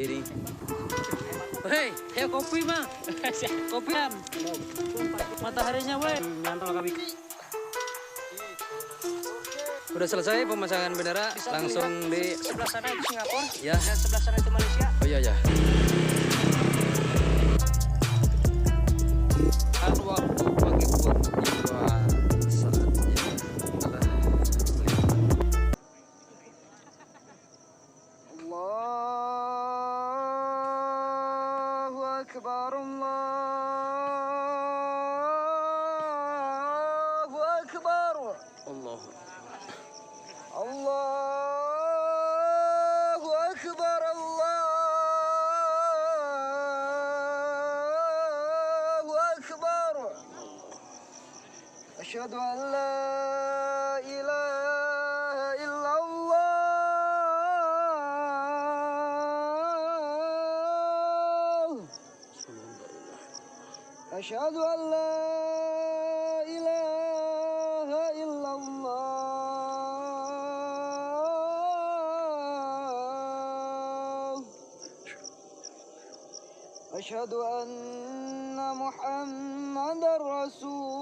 Ini. Hei, ya kopi mah. Kopian. Mataharinya, weh. Nyantol kami. Udah selesai pemasangan bendera, langsung di sebelah sana itu Singapura, ya. dan sebelah sana itu Malaysia. Oh iya ya. Kan waktu bagi buat saatnya adalah Allahu Akbar, Allahu Akbar, Allah. Allahu Akbar, Allahu Akbar. Asyhadu an la ilaha illallah. Asyhadu an la ilaha illallah. Asyhadu anna Muhammadar Rasulullah.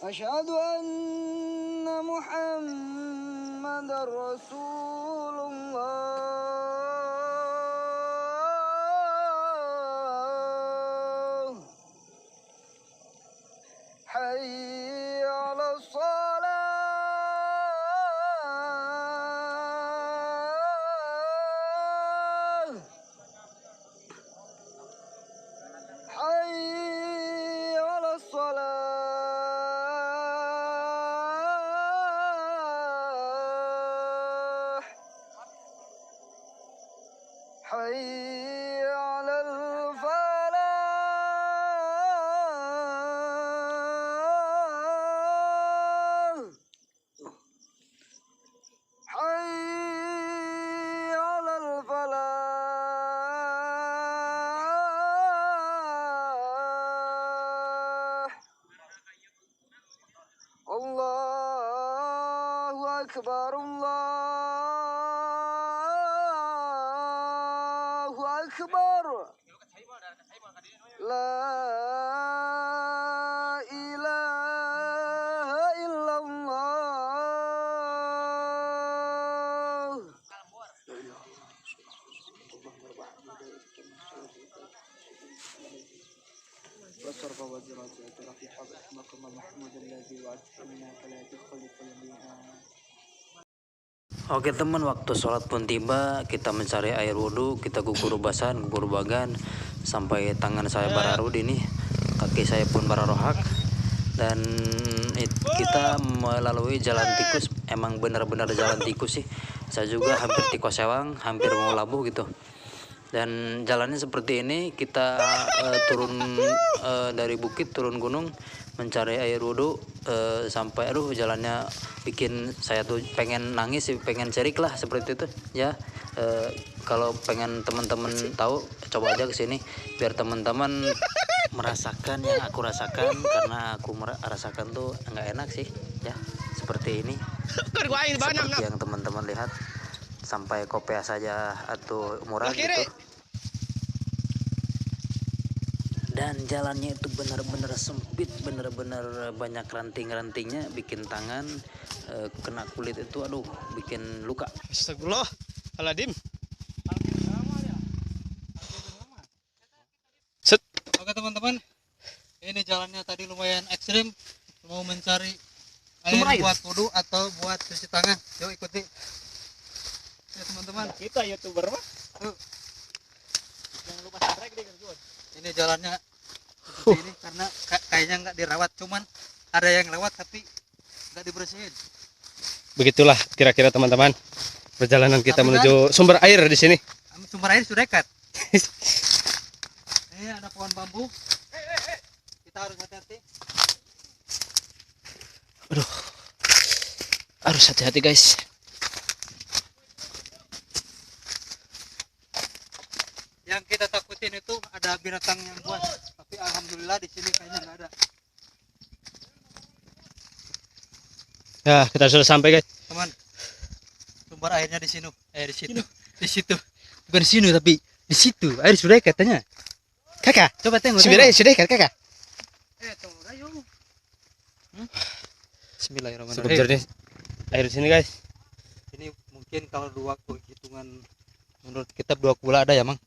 Asyhadu anna Muhammadar Rasulullah. Hayya 'ala shalah. Hayya 'ala shalah. Hayya 'alal falah. Hayya 'alal falah. Allahu Akbar, Allahu Akbar. La ilaha illallah. وصرف وزرات في حقكم المحمود الذي وعدتنا فلا تخلف الميعاد. Oke teman, waktu sholat pun tiba. Kita mencari air wudhu, kita gugur basan, gugur bagan, sampai tangan saya bararud ini, kaki saya pun bararohak. Dan kita melalui jalan tikus. Emang benar-benar jalan tikus sih. Saya juga hampir tikus sewang, hampir mau labuh gitu. Dan jalannya seperti ini, kita turun dari bukit, turun gunung, mencari air wudhu, sampai aduh jalannya bikin saya tuh pengen nangis sih, pengen cerik lah seperti itu ya. Kalau pengen teman-teman tahu, coba aja kesini biar teman-teman merasakan yang aku rasakan, karena aku merasakan tuh nggak enak sih ya, seperti ini, seperti yang teman-teman lihat. Sampai kopea saja atau murah gitu. Dan jalannya itu benar-benar sempit, benar-benar banyak ranting-rantingnya, bikin tangan kena kulit itu, aduh, bikin luka. Astagfirullahaladzim. Set. Oke teman-teman, ini jalannya tadi lumayan ekstrim. Mau mencari air buat wudhu atau buat cuci tangan. Yuk ikuti. Ya teman-teman, Kita YouTuber mah. jangan lupa subscribe deh kan. Ini jalannya seperti ini karena kayaknya nggak dirawat, cuman ada yang lewat tapi nggak dibersihin. Begitulah kira-kira teman-teman perjalanan kita menuju sumber air di sini. Sumber air sudah dekat. Ini ada pohon bambu. Kita harus hati-hati. Aduh, harus hati-hati guys. Yang kita takutin itu ada binatang yang buas, tapi alhamdulillah di sini kayaknya nggak ada. Ya, kita sudah sampai guys. Teman, sumber airnya di sini. Di situ. Di situ. Bukan di sini tapi di situ. Air sudah katanya. Kakak, Coba tengok. sudah kan kakak? Tunggu ayo. Bismillahirrahmanirrahim. Cukup jernih air di sini guys. Ini mungkin kalau dua hitungan menurut kita 2 kula ada ya, Mang?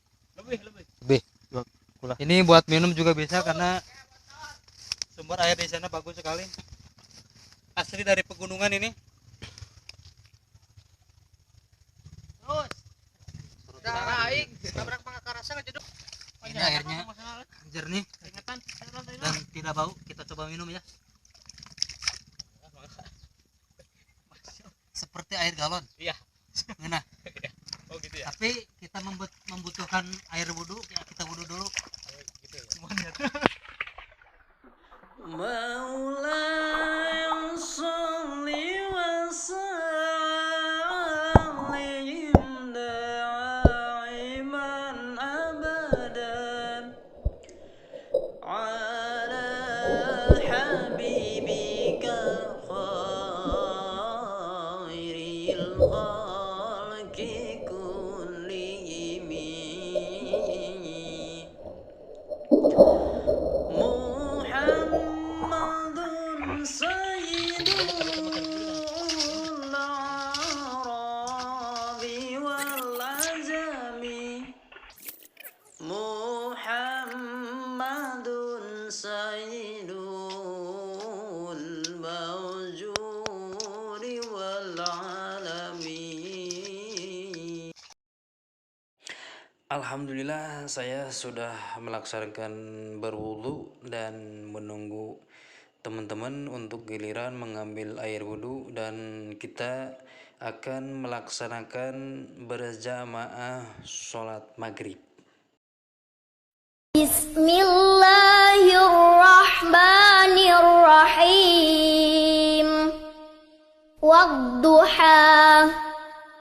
Lebih. 2 kula. Ini buat minum juga bisa karena sumber air di sana bagus sekali. Asli dari pegunungan ini. Ini airnya jernih dan tidak bau. Kita coba minum ya. Seperti air galon. Iya. Nah. Oh gitu ya. Tapi kita membutuhkan air wudhu, ya kita wudhu dulu. Gitu ya. مولاي صل وسلم دائما أبدا على حبيبك خير الخلق كلهم محمد سيد الأعراب والعجم محمد سيد الموجود والعالمين. Alhamdulillah saya sudah melaksanakan berwudu dan menunggu teman-teman untuk giliran mengambil air wudu, dan kita akan melaksanakan berjamaah sholat maghrib. Bismillahirrahmanirrahim. Wadduha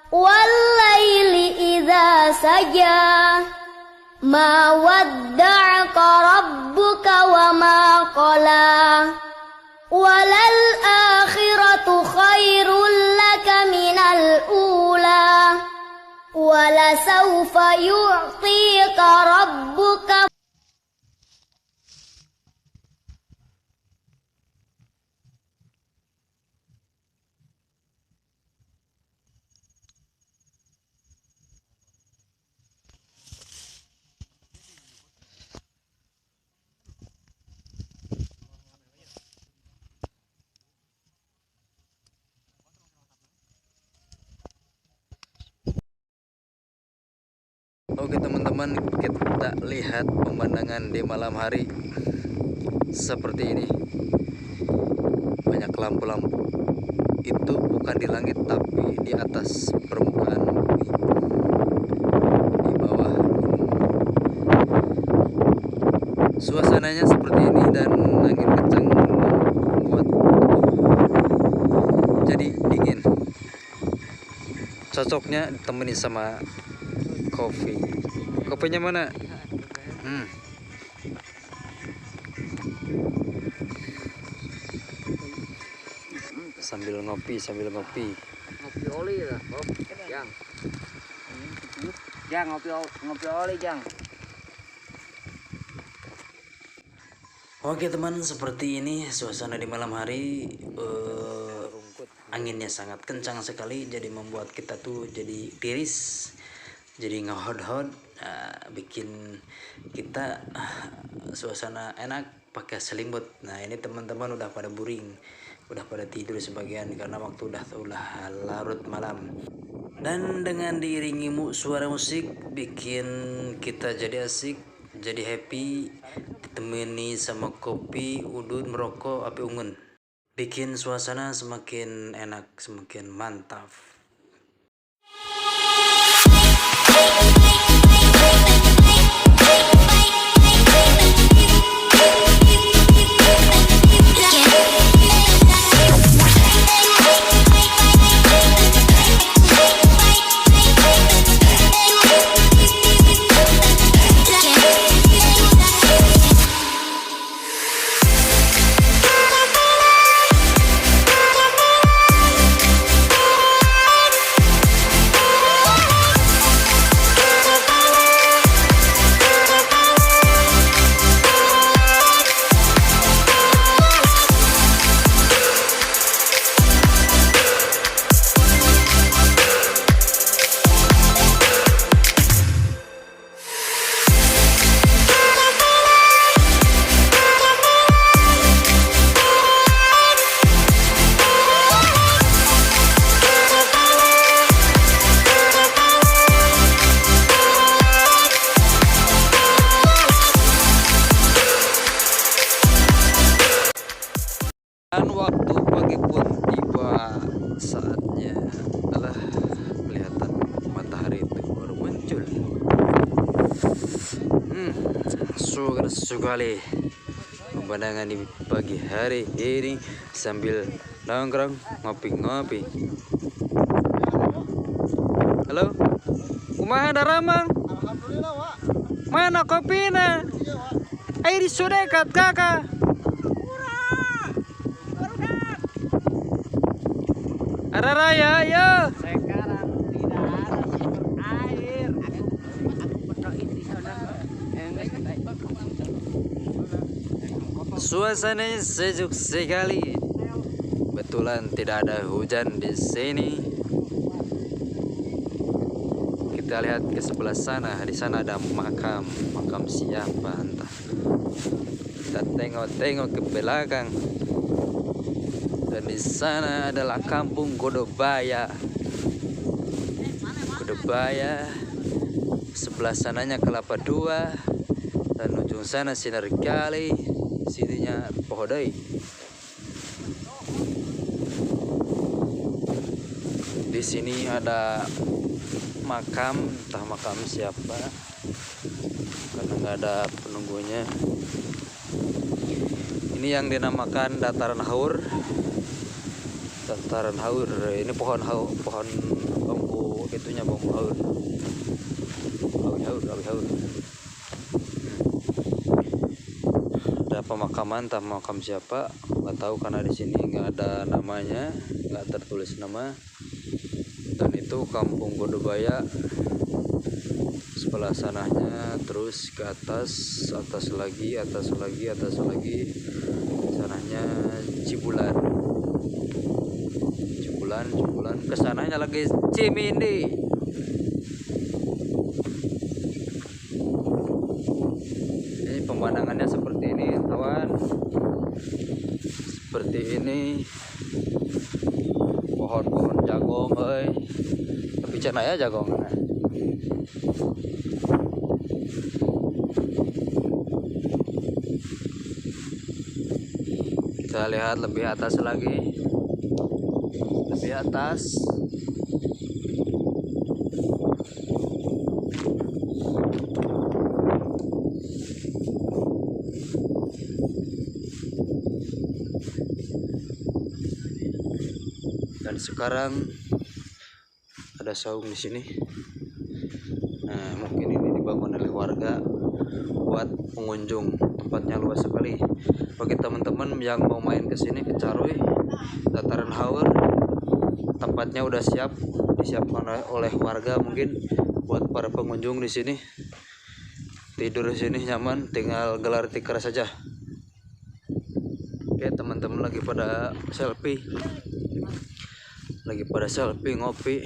wallaili idza saja, ma wadda'aka rabbuka wa ma qala, walal akhiratu khairul laka minal ula, wala sawfa yu'tika rabbuka. Oke teman-teman, kita lihat pemandangan di malam hari seperti ini. Banyak lampu-lampu. Itu bukan di langit tapi di atas permukaan bumi, di bawah gunung. Suasananya seperti ini dan angin kencang membuat jadi dingin. Cocoknya ditemani sama kopi. Kopinya mana? Sambil ngopi. Ngopi oli lah, Jang. Jang ngopi oli, Jang. Oke teman, seperti ini suasana di malam hari. Anginnya sangat kencang sekali, jadi membuat kita tuh jadi tiris, jadi ngehod-hod, bikin kita suasana enak pakai selimut. Nah ini teman-teman udah pada buring, udah pada tidur sebagian karena waktu udah larut malam. Dan dengan diiringi suara musik bikin kita jadi asik, jadi happy, ditemani sama kopi, udut, merokok, api unggun. Bikin suasana semakin enak, semakin mantap. pagi pun tiba, saatnya adalah kelihatan matahari itu baru muncul. Segar sekali pemandangan di pagi hari ini sambil nongkrong ngopi-ngopi. Halo, kumaha daramang? Alhamdulillah, Wak. Mana kopina? Ayo disudekat kakak. Ada raya, ayo. Sekarang tidak ada sumber air. Aku berdoa di sana. Suasananya sejuk sekali. Betulan tidak ada hujan di sini. Kita lihat ke sebelah sana. Di sana ada makam siapa entah. Kita tengok-tengok ke belakang. Dan di sana adalah kampung Godobaya. Sebelah sananya Kelapa Dua. Dan ujung sana Sinar Kali. Sininya Pohodai. Di sini ada makam, entah makam siapa. Karena nggak ada penunggunya. Ini yang dinamakan Dataran Haur. Dataran Haur. Ini pohon bambu itunya, bambu haur. Awi haur. Ada pemakaman, entah makam siapa, nggak tahu karena di sini nggak ada namanya, nggak tertulis nama. Dan itu kampung Godobaya. Sebelah sananya terus ke atas lagi. Sananya Cibulan. Kesananya lagi Cimindi. Ini pemandangannya seperti ini, kawan. Seperti ini. Pohon-pohon jagong, tapi cina ya jagong. Kita lihat lebih atas lagi. Dan sekarang ada saung di sini. Nah, mungkin ini dibangun oleh warga buat pengunjung. Tempatnya luas sekali. Bagi teman-teman yang mau main ke sini, ke Caruy, Dataran Haur, tempatnya udah disiapkan oleh warga mungkin buat para pengunjung di sini. Tidur di sini nyaman, tinggal gelar tikar saja. Oke, teman-teman lagi pada selfie. Ngopi.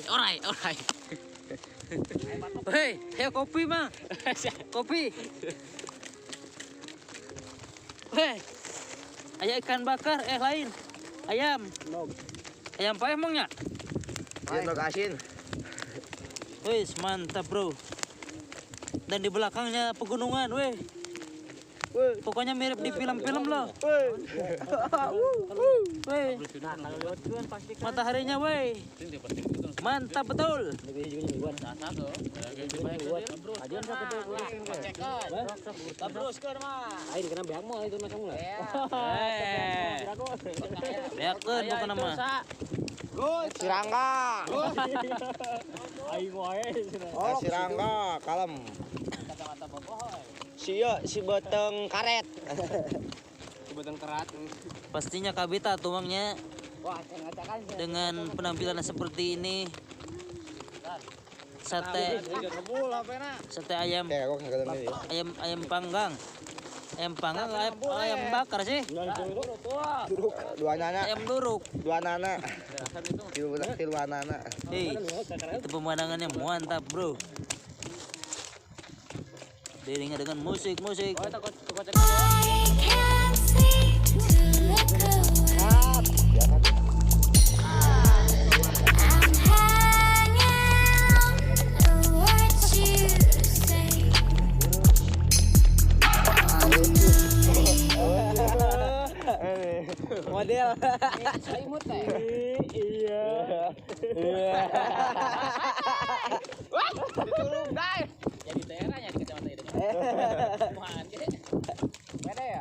Orai. Hei, ayo kopi mah. Kopi. Hei, ayam ikan bakar, lain. Ayam. Ayam apa emangnya? Ayam asin. Wih, mantap bro. Dan di belakangnya pegunungan, weh. Pokoknya mirip di film-film loh. Weh. Mataharinya weh. Mantap betul. Beakeun bukan nama. Sirangga. Sirangga kalem. Si beteng karet. Pastinya Kabita tuangnya dengan penampilan seperti ini. Sate ayam panggang. Ayam bakar sih. Dua nana. Ayam duruk. Dua nana. Tilu nana. Hei, itu pemandangannya mantap bro. Diiringi dengan musik. Model. Iya. Ditulung guys. Jadi daerahnya di kecamatan itu. Kumahan ge. Beda ya?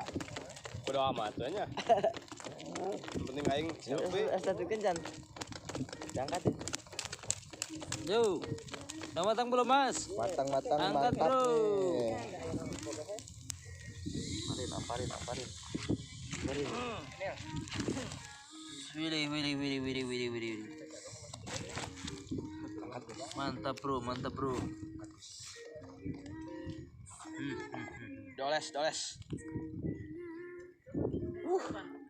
Bodo amat nya. Yang penting aing selfie. Estatuskeun Jan. Diangkat. Yo. Udah matang belum Mas? Matang Angkat, mantap bro. nih. Amparin. Widih. Mantap bro. Doles.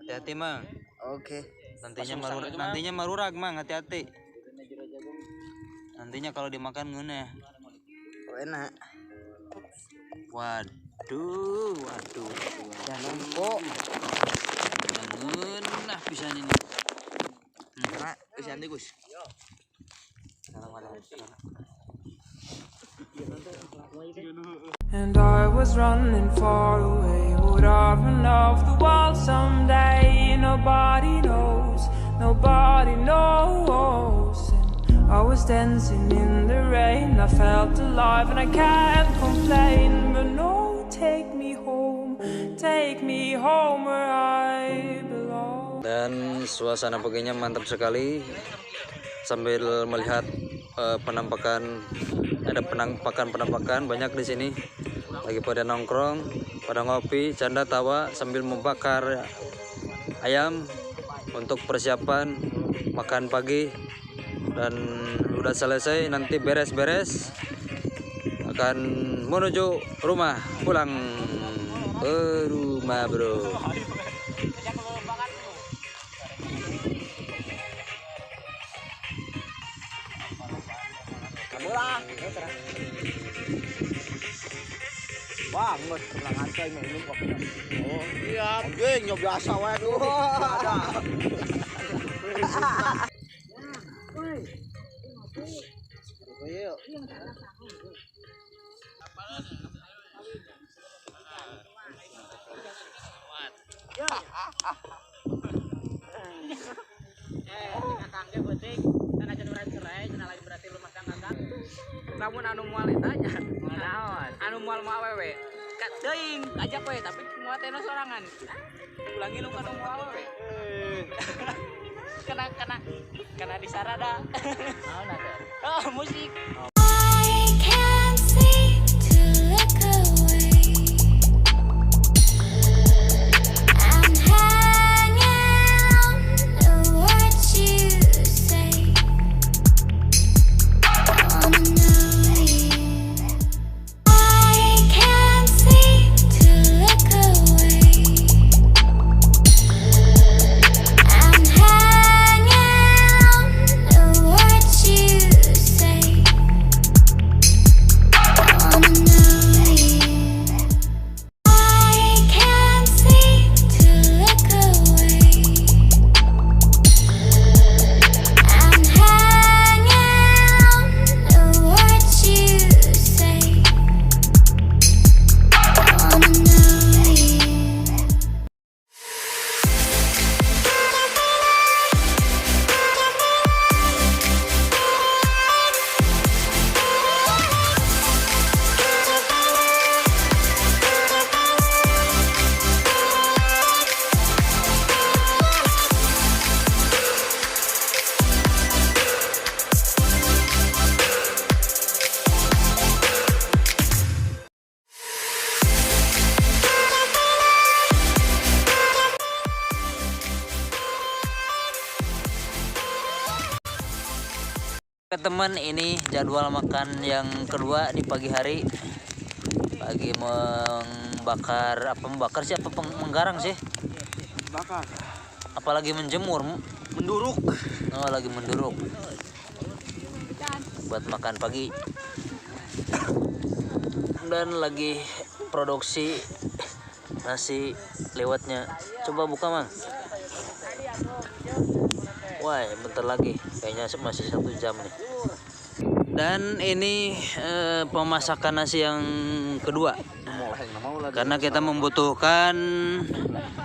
Hati-hati Mang. Oke. Nantinya marurag Mang, hati-hati. Nantinya kalau dimakan ngeunah. Enak. Waduh. Jangan kok. Ngeunah pisan ini. Nah, geus yanti Gus. And I was running far away. Would I run off the wall someday? Nobody knows. And I was dancing in the rain. I felt alive and I can't complain. But no, take me home where I belong. Dan suasana paginya mantap sekali sambil melihat penampakan banyak di sini lagi pada nongkrong, pada ngopi, canda tawa sambil membakar ayam untuk persiapan makan pagi. Dan udah selesai, nanti beres-beres akan menuju rumah, pulang ke rumah bro. Wah, nggak pernah ngantai minum kopinya. Oh, iya, anjing, nyob biasa wae tuh. Ada. Namun anu moal eta nya. Naon? Anu moal awewe. Ka teuing ajak we tapi moal teh sorangan. Ulangi lu anu moal awewe. Kena disarada. Naon ada? Oh, musik. I can't seem to look away. I'm hanging on to what you say. Oh no. I can't seem to look away. I'm hanging on to what you say. Teman, ini jadwal makan yang kedua di pagi hari. Pagi membakar menggarang sih? Bakar. Apalagi menjemur, Menduruk. oh lagi menduruk buat makan pagi. Dan lagi produksi nasi lewatnya. Coba buka, Mang. Wah, bentar lagi, kayaknya masih 1 jam nih. Dan ini pemasakan nasi yang kedua, karena kita membutuhkan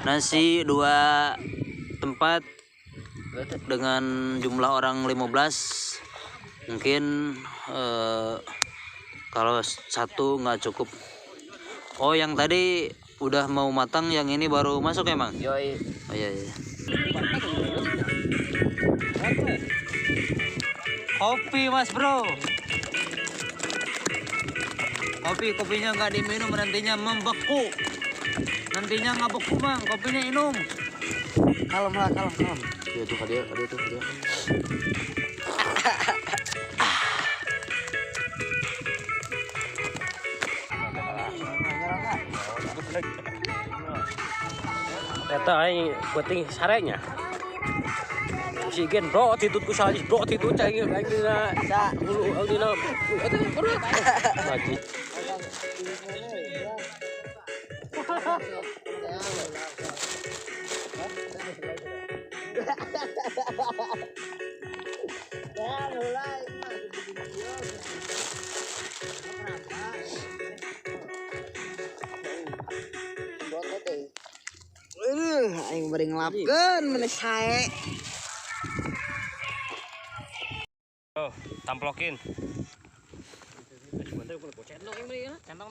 nasi 2 tempat dengan jumlah orang 15. Mungkin kalau 1 nggak cukup. Oh, yang tadi udah mau matang, yang ini baru masuk emang? Yoi. Oh iya. Kopi, Mas Bro. Kopinya nggak diminum, nantinya membeku. Nantinya nggak beku, Bang. Kopinya minum. Kalem. Dia tuh. Eta aing penting sarenya. Oksigen bro, titutku salis bro, titut cai aing dina bulu aing dina. Eta kudu. Lagi. Aing bari ngelapkeun menes sae. Oh, tamplokin. Centang.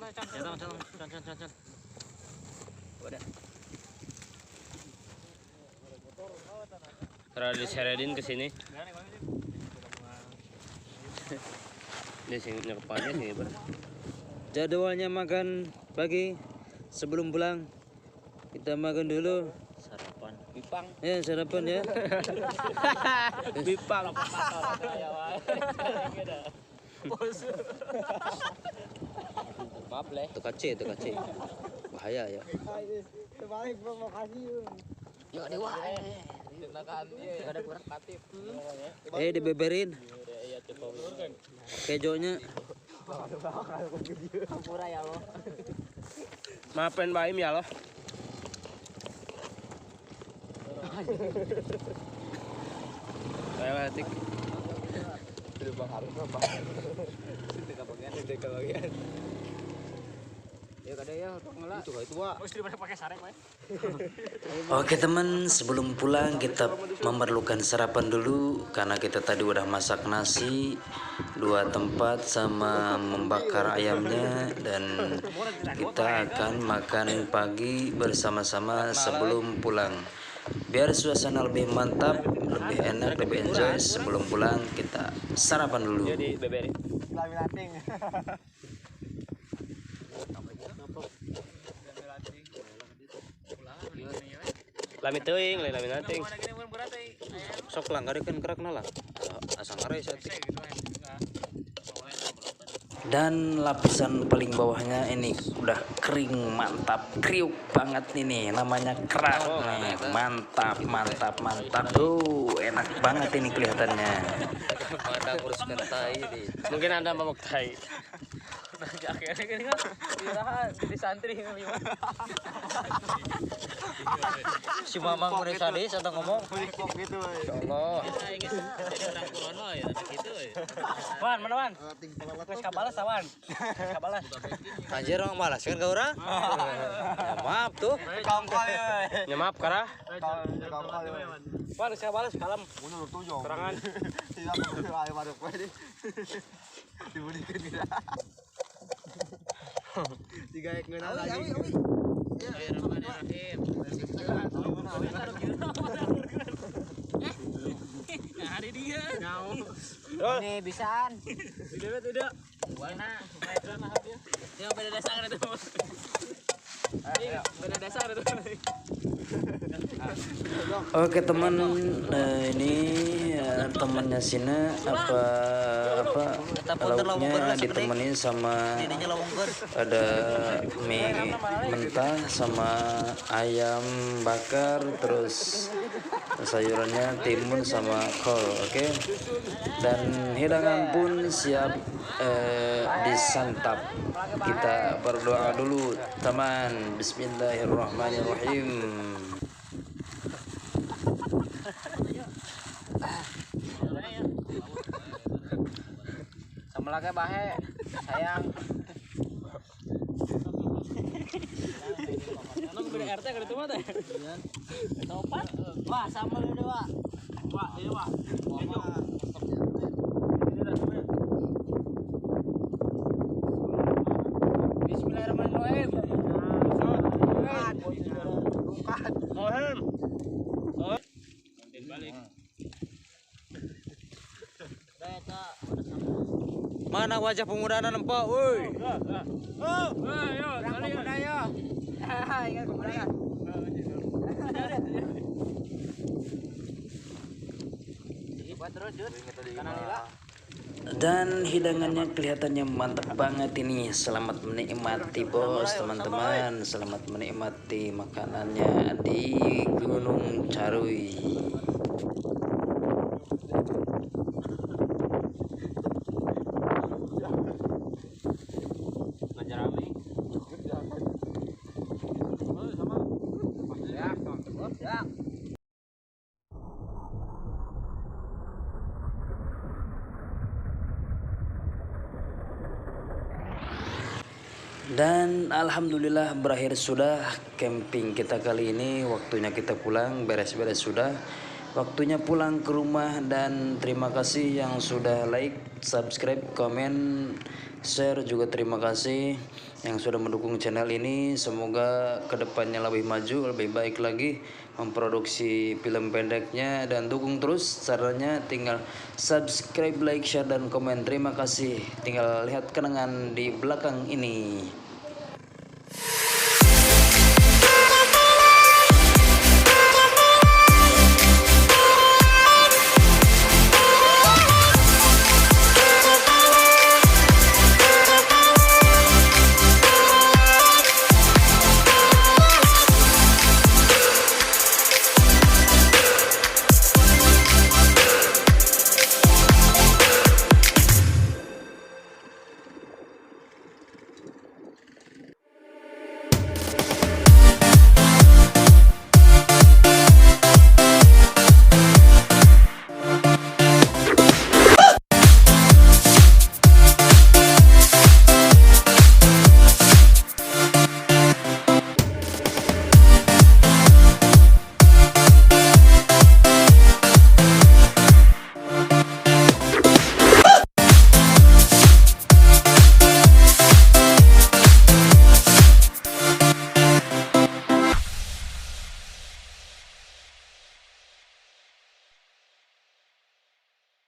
Terus diseredin ke sini. Ini singnya kepalanya sini, Bro. Jadwalnya makan pagi sebelum pulang. Kita makan dulu. Sarapan. Bipang. Ya, sarapan ya. Bipang. Itu kace. Bahaya ya. Terbalik provokasi. Yo dewa. Tindakan ieu ada kurang kreatif. Dibeberin. Kejonya. Ampura ya lo. Maafin Baim ya loh. Ayo tik. Oke teman, sebelum pulang kita memerlukan sarapan dulu, karena kita tadi udah masak nasi 2 tempat sama membakar ayamnya, dan kita akan makan pagi bersama-sama sebelum pulang. Biar suasana lebih mantap, lebih enak, lebih enjoy, sebelum pulang kita sarapan dulu. Jadi beberi. Lami teuing, lain lami nating. Sok lang, gadekeun kerak nala. Asang are saeutik. Dan lapisan paling bawahnya ini udah kering, mantap, kriuk banget ini, namanya kerak nih. Mantap. Tuh, enak banget ini kelihatannya. Pada uruskan tai di. Mungkin Anda mamuk tai. Akhirnya di santri ngeliwat. Si Mamang udah sadis atau ngomong? Gitu. Insyaallah. Jadi orang kulono ya gitu. Wan, mana Wan? Geus kabalas tawan. Kabalas. Anjir orang malas kan ke orang? Ya maaf tuh. Ya maaf karah. Wan, geus kabalas kalem. Serangan. Tiga ek ngeunah lagi. Bismillahirrahmanirrahim. Hari dia. Nih bisaan. Tidak. Mana? Yang beda dasar itu. Beda dasar itu. Oke teman, ini temannya Sina apa lauknya ditemenin sama ada mie mentah sama ayam bakar, terus sayurannya timun sama kol. Oke, dan hidangan pun siap disantap. Kita berdoa dulu teman. Bismillahirrahmanirrahim. Sama lagi bahe sayang. Nang beda RT ka ditu mah teh. Topat. Wah, sama lu dewa. Wah, ieu wah. Bismillahirrahmanirrahim. Mana wajah pemuda nampak, woi. Dan hidangannya kelihatannya mantap banget ini. Selamat menikmati bos, teman-teman. Selamat menikmati makanannya di Gunung Caruy. Dan alhamdulillah berakhir sudah camping kita kali ini. Waktunya kita pulang, beres-beres sudah. Waktunya pulang ke rumah, dan terima kasih yang sudah like, subscribe, komen, share, juga terima kasih yang sudah mendukung channel ini. Semoga kedepannya lebih maju, lebih baik lagi memproduksi film pendeknya, dan dukung terus. Caranya tinggal subscribe, like, share, dan komen. Terima kasih. Tinggal lihat kenangan di belakang ini.